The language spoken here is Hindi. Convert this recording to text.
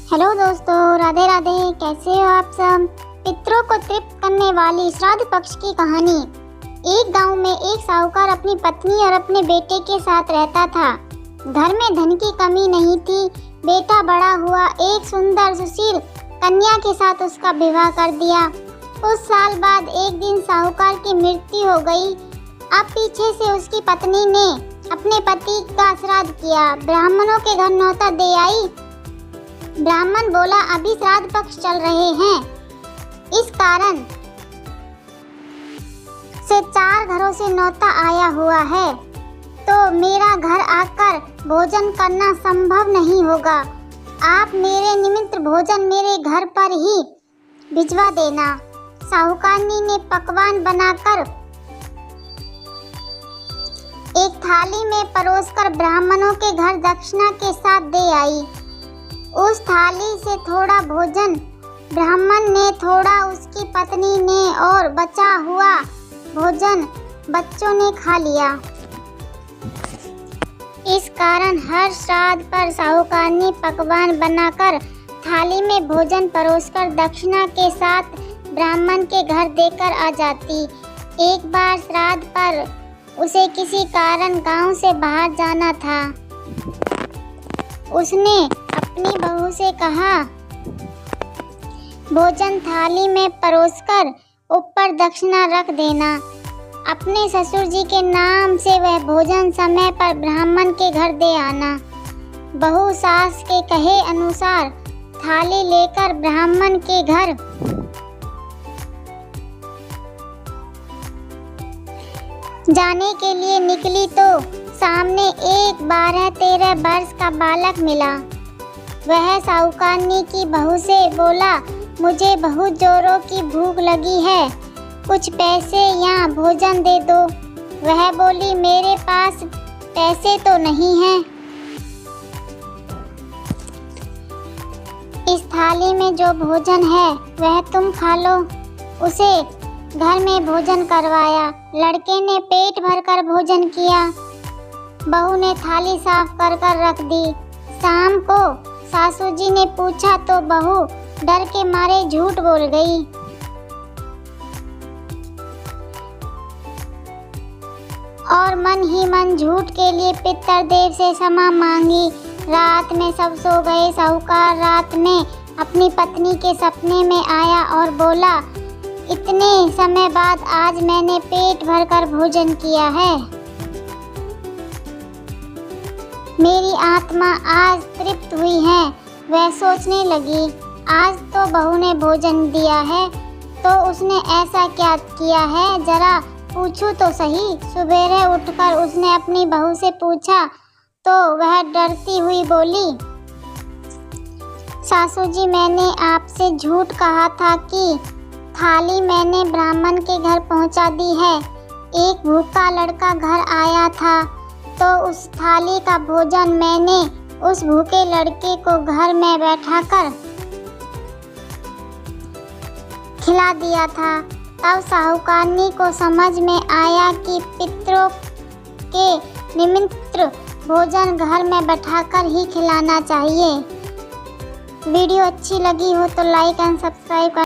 हेलो दोस्तों, राधे राधे। कैसे हो आप सब। पितरों को तृप्त करने वाली श्राद्ध पक्ष की कहानी। एक गांव में एक साहूकार अपनी पत्नी और अपने बेटे के साथ रहता था। घर में धन की कमी नहीं थी। बेटा बड़ा हुआ एक सुंदर सुशील कन्या के साथ उसका विवाह कर दिया। कुछ साल बाद एक दिन साहूकार की मृत्यु हो गई। अब पीछे से उसकी पत्नी ने अपने पति का श्राद्ध किया। ब्राह्मणों के घर न्योता दे आई। ब्राह्मण बोला, अभी श्राद्ध पक्ष चल रहे हैं, इस कारण से 4 घरों से न्योता आया हुआ है, तो मेरा घर आकर भोजन करना संभव नहीं होगा। आप मेरे निमित्त भोजन मेरे घर पर ही भिजवा देना। साहूकारनी ने पकवान बनाकर एक थाली में परोसकर ब्राह्मणों के घर दक्षिणा के साथ दे आई। उस थाली से थोड़ा भोजन ब्राह्मण ने, थोड़ा उसकी पत्नी ने और बचा हुआ भोजन बच्चों ने खा लिया। इस कारण हर श्राद्ध पर साहूकारनी पकवान बनाकर थाली में भोजन परोसकर दक्षिणा के साथ ब्राह्मण के घर देकर आ जाती। एक बार श्राद्ध पर उसे किसी कारण गांव से बाहर जाना था। उसने अपनी बहू से कहा, भोजन थाली में परोसकर ऊपर दक्षिणा रख देना। अपने ससुर जी के नाम से वह भोजन समय पर ब्राह्मण के घर दे आना। बहू सास के कहे अनुसार थाली लेकर ब्राह्मण के घर जाने के लिए निकली तो सामने एक 12-13 वर्ष का बालक मिला। वह साहूकारनी की बहू से बोला, मुझे बहुत जोरों की भूख लगी है, कुछ पैसे या भोजन दे दो। वह बोली, मेरे पास पैसे तो नहीं हैं। इस थाली में जो भोजन है वह तुम खा लो। उसे घर में भोजन करवाया। लड़के ने पेट भरकर भोजन किया। बहू ने थाली साफ कर कर रख दी। शाम को सासू जी ने पूछा तो बहू डर के मारे झूठ बोल गई। और मन ही मन झूठ के लिए पितरदेव से क्षमा मांगी। रात में सब सो गए। साहूकार रात में अपनी पत्नी के सपने में आया और बोला, इतने समय बाद आज मैंने पेट भरकर भोजन किया है। मेरी आत्मा आज तृप्त हुई है। वह सोचने लगी, आज तो बहू ने भोजन दिया है तो उसने ऐसा क्या किया है, जरा पूछूं तो सही। सुबेरे उठकर उसने अपनी बहू से पूछा तो वह डरती हुई बोली, सासू जी, मैंने आपसे झूठ कहा था कि थाली मैंने ब्राह्मण के घर पहुंचा दी है। एक भूखा लड़का घर आया था तो उस थाली का भोजन मैंने उस भूखे लड़के को घर में बैठाकर खिला दिया था। तब साहूकारनी को समझ में आया कि पितरों के निमित्त भोजन घर में बैठाकर ही खिलाना चाहिए। वीडियो अच्छी लगी हो तो लाइक एंड सब्सक्राइब कर